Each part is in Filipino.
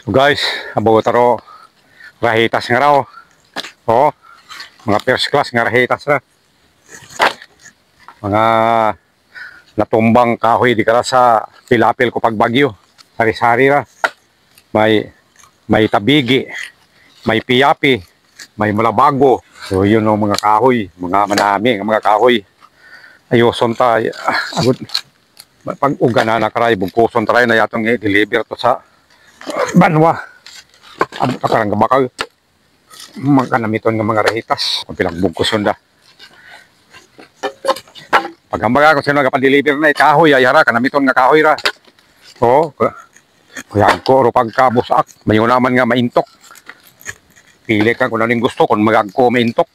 Guys, abo taro rahitas nga raw. Oh, mga first class nga rahitas ra. Mga natumbang kahoy di kara sa pilapil ko pagbagyo. Sari-sari ra. May tabigi, may piyapi, may mulabago. So yun ang mga kahoy, mga manami ang mga kahoy. Ayoson ta agud pag ugana na karay bugkuson taray na yatong i-deliver to sa banwa. Amo ta karang bakal magkanamiton ng mga rahitas kung pilang bugkuson da. Pag ambaga kung sino nagpa-deliver na kahoy ay hara kanamiton nga kahoy ra. Oh, kaya ko ro pagkabusak mayo naman nga maintok. Pili ka kung anong gusto kung magagko maintok.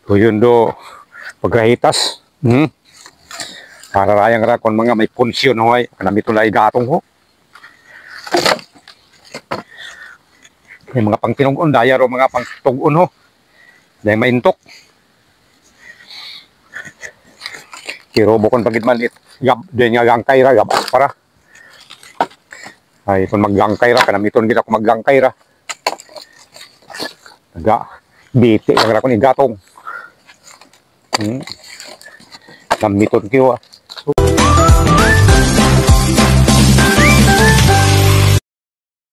So yun do pagrahitas. Para rayang ra kung mga may punsyon hoy kanamiton na igatong ho. May mga pangtinugon daya ro mga pangtugon ho. Dahil maintok. Kirobokon pagid man it gab den nga gangkay ra gabas para. Ay kung maggangkay ra kanamiton gid ako maggangkay ra. Naga biti ra kun igatong. Namiton kiwa.